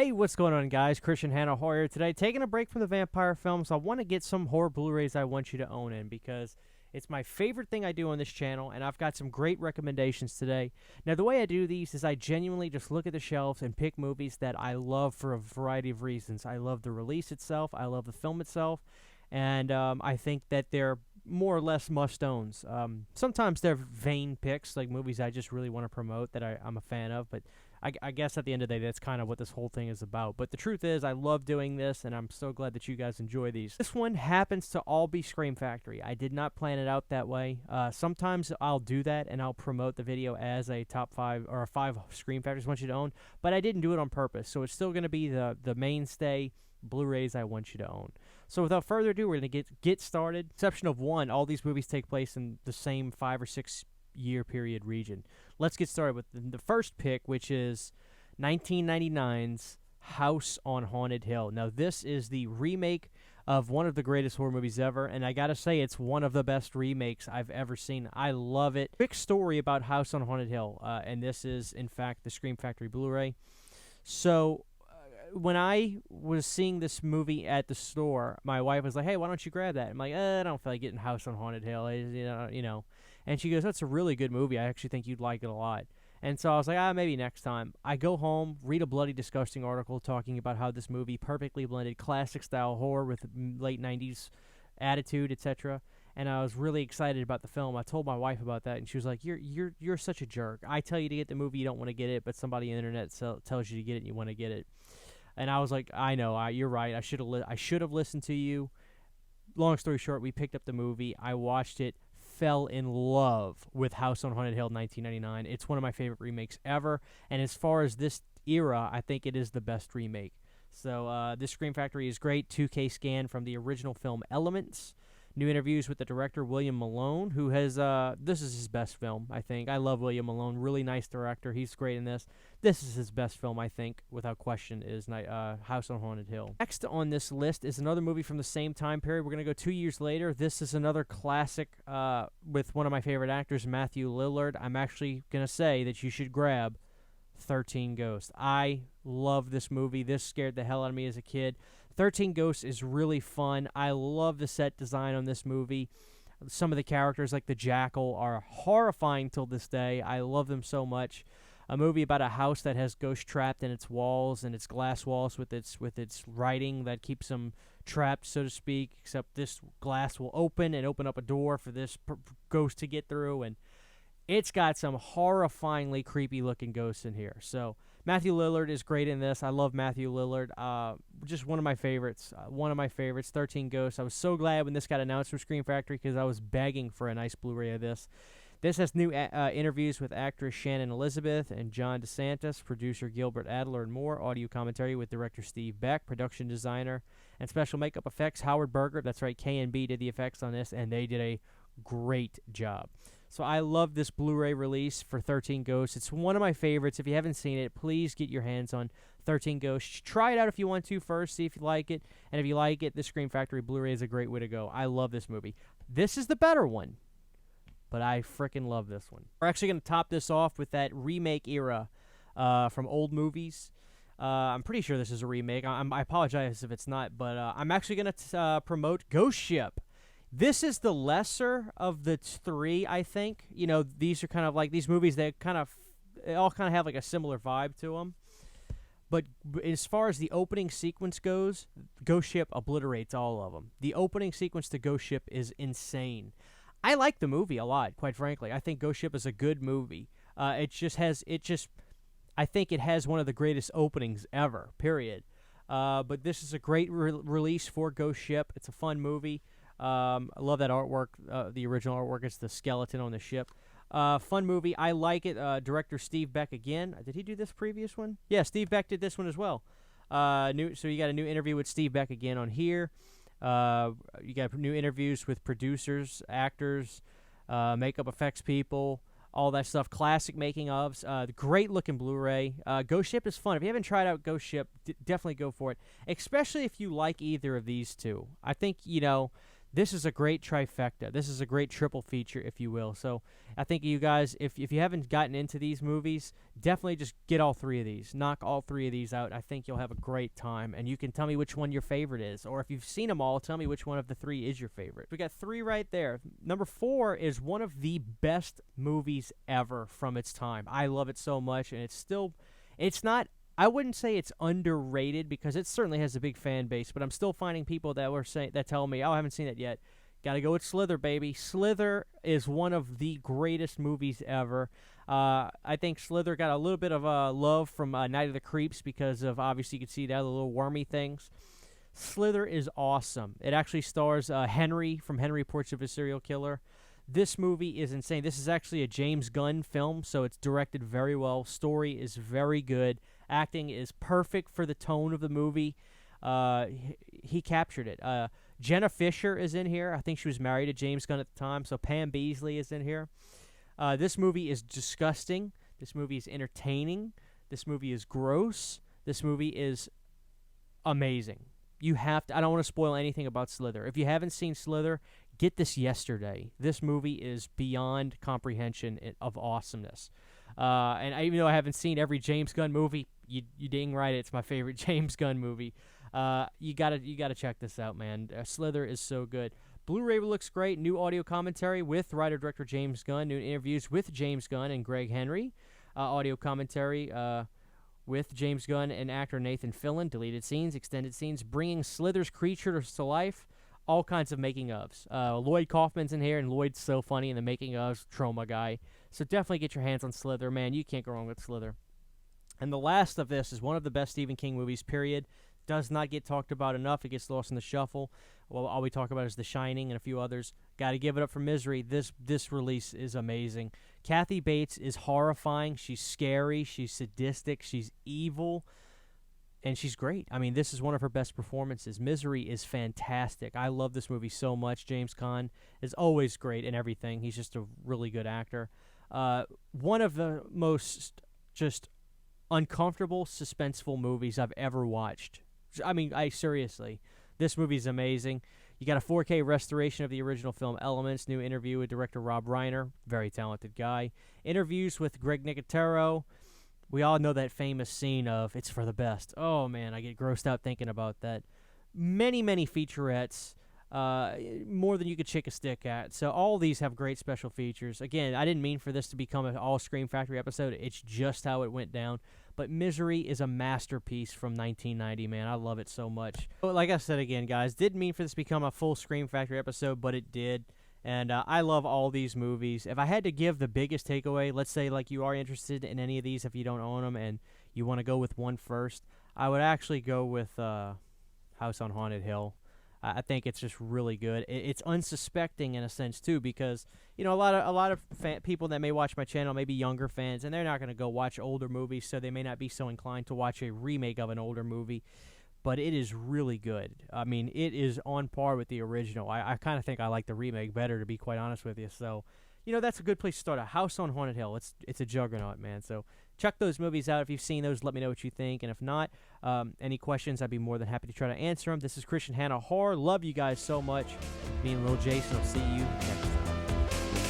Hey, what's going on, guys? Christian Hannah Hoyer today, taking a break from the vampire films. I want to get some horror Blu-rays I want you to own in because it's my favorite thing I do on this channel, and I've got some great recommendations today. Now, the way I do these is I genuinely just look at the shelves and pick movies that I love for a variety of reasons. I love the release itself, I love the film itself, and I think that they're more or less must-owns. Sometimes they're vain picks, like movies I just really want to promote that I'm a fan of, but I guess at the end of the day, that's kind of what this whole thing is about. But the truth is, I love doing this, and I'm so glad that you guys enjoy these. This one happens to all be Scream Factory. I did not plan it out that way. Sometimes I'll do that, and I'll promote the video as a top 5 or 5 Scream Factories I want you to own, but I didn't do it on purpose. So it's still going to be the mainstay Blu-rays I want you to own. So without further ado, we're going to get started. Exception of one, all these movies take place in the same 5 or 6 year period region. Let's get started with the first pick, which is 1999's House on Haunted Hill. Now, this is the remake of one of the greatest horror movies ever, and I gotta say, it's one of the best remakes I've ever seen. I love it. Quick story about House on Haunted Hill, and this is, in fact, the Scream Factory Blu-ray. So, when I was seeing this movie at the store, my wife was like, "Hey, why don't you grab that?" I'm like, "I don't feel like getting House on Haunted Hill, you know." And she goes, "That's a really good movie. I actually think you'd like it a lot." And so I was like, maybe next time. I go home, read a bloody disgusting article talking about how this movie perfectly blended classic-style horror with late 90s attitude, etc. And I was really excited about the film. I told my wife about that, and she was like, "You're such a jerk. I tell you to get the movie, you don't want to get it, but somebody on the internet tells you to get it, and you want to get it." And I was like, "I know, you're right. I should have listened to you." Long story short, we picked up the movie. I watched it. Fell in love with House on Haunted Hill 1999. It's one of my favorite remakes ever, and as far as this era, I think it is the best remake. So this Scream Factory is great. 2K scan from the original film Elements. New interviews with the director William Malone, who has this is his best film, I think. I love William Malone, really nice director. He's great in this. This is his best film, I think, without question, is House on Haunted Hill. Next on this list is another movie from the same time period. We're going to go 2 years later. This is another classic with one of my favorite actors, Matthew Lillard. I'm actually going to say that you should grab 13 Ghosts. I love this movie. This scared the hell out of me as a kid. 13 Ghosts is really fun. I love the set design on this movie. Some of the characters, like the Jackal, are horrifying till this day. I love them so much. A movie about a house that has ghosts trapped in its walls and its glass walls with its writing that keeps them trapped, so to speak, except this glass will open and open up a door for this ghost to get through, and it's got some horrifyingly creepy-looking ghosts in here. So Matthew Lillard is great in this. I love Matthew Lillard. Just one of my favorites. 13 Ghosts. I was so glad when this got announced from Scream Factory because I was begging for a nice Blu-ray of this. This has new interviews with actress Shannon Elizabeth and John DeSantis, producer Gilbert Adler, and more. Audio commentary with director Steve Beck, production designer, and special makeup effects Howard Berger. That's right, K&B did the effects on this, and they did a great job. So I love this Blu-ray release for 13 Ghosts. It's one of my favorites. If you haven't seen it, please get your hands on 13 Ghosts. Try it out if you want to first, see if you like it. And if you like it, the Scream Factory Blu-ray is a great way to go. I love this movie. This is the better one, but I freaking love this one. We're actually going to top this off with that remake era from old movies. I'm pretty sure this is a remake. I apologize if it's not, but I'm actually going to promote Ghost Ship. This is the lesser of the three, I think. You know, these are kind of like these movies that they all kind of have like a similar vibe to them. But as far as the opening sequence goes, Ghost Ship obliterates all of them. The opening sequence to Ghost Ship is insane. I like the movie a lot, quite frankly. I think Ghost Ship is a good movie. I think it has one of the greatest openings ever, period. But this is a great release for Ghost Ship. It's a fun movie. I love that artwork, the original artwork. It's the skeleton on the ship. Fun movie. I like it. Director Steve Beck again. Did he do this previous one? Yeah, Steve Beck did this one as well. So you got a new interview with Steve Beck again on here. You got new interviews with producers, actors, makeup effects people, all that stuff. Classic making ofs. Great looking Blu-ray. Ghost Ship is fun. If you haven't tried out Ghost Ship, definitely go for it. Especially if you like either of these two. I think, This is a great trifecta. This is a great triple feature, if you will. So I think you guys, if you haven't gotten into these movies, definitely just get all three of these. Knock all three of these out. I think you'll have a great time. And you can tell me which one your favorite is. Or if you've seen them all, tell me which one of the three is your favorite. We got three right there. Number 4 is one of the best movies ever from its time. I love it so much. And it's not, I wouldn't say it's underrated because it certainly has a big fan base, but I'm still finding people that tell me, "Oh, I haven't seen it yet." Got to go with Slither, baby. Slither is one of the greatest movies ever. I think Slither got a little bit of love from Night of the Creeps because of, obviously, you can see that, the little wormy things. Slither is awesome. It actually stars Henry from Henry Reports of a Serial Killer. This movie is insane. This is actually a James Gunn film, so it's directed very well. Story is very good. Acting is perfect for the tone of the movie. He captured it. Jenna Fisher is in here. I think she was married to James Gunn at the time, so Pam Beesly is in here. This movie is disgusting. This movie is entertaining. This movie is gross. This movie is amazing. You have to. I don't want to spoil anything about Slither. If you haven't seen Slither, get this yesterday. This movie is beyond comprehension of awesomeness. And even though I haven't seen every James Gunn movie, you dang right, it's my favorite James Gunn movie. You gotta check this out, man. Slither is so good. Blu-ray looks great. New audio commentary with writer-director James Gunn. New interviews with James Gunn and Greg Henry. Audio commentary with James Gunn and actor Nathan Fillion. Deleted scenes, extended scenes, bringing Slither's creatures to life. All kinds of making-ofs. Lloyd Kaufman's in here, and Lloyd's so funny in the making-ofs. Trauma guy. So definitely get your hands on Slither, man. You can't go wrong with Slither. And the last of this is one of the best Stephen King movies, period. Does not get talked about enough. It gets lost in the shuffle. Well, all we talk about is The Shining and a few others. Got to give it up for Misery. This release is amazing. Kathy Bates is horrifying. She's scary. She's sadistic. She's evil. And she's great. I mean, this is one of her best performances. Misery is fantastic. I love this movie so much. James Caan is always great in everything. He's just a really good actor. One of the most just uncomfortable, suspenseful movies I've ever watched. I mean, seriously, this movie's amazing. You got a 4K restoration of the original film Elements. New interview with director Rob Reiner, very talented guy. Interviews with Greg Nicotero. We all know that famous scene of "It's for the best." Oh man, I get grossed out thinking about that. Many featurettes. More than you could shake a stick at. So all these have great special features. Again, I didn't mean for this to become an all Scream Factory episode. It's just how it went down. But Misery is a masterpiece from 1990, man. I love it so much. But like I said again, guys, didn't mean for this to become a full Scream Factory episode, but it did. And I love all these movies. If I had to give the biggest takeaway, let's say like you are interested in any of these if you don't own them and you want to go with one first, I would actually go with House on Haunted Hill. I think it's just really good. It's unsuspecting in a sense too, because a lot of people that may watch my channel may be younger fans, and they're not going to go watch older movies, so they may not be so inclined to watch a remake of an older movie. But it is really good. I mean, it is on par with the original. I kind of think I like the remake better, to be quite honest with you. So, that's a good place to start. A House on Haunted Hill. It's a juggernaut, man. So check those movies out. If you've seen those, let me know what you think. And if not, any questions, I'd be more than happy to try to answer them. This is Christian Hannah Horror. Love you guys so much. Me and Lil Jason will see you next time.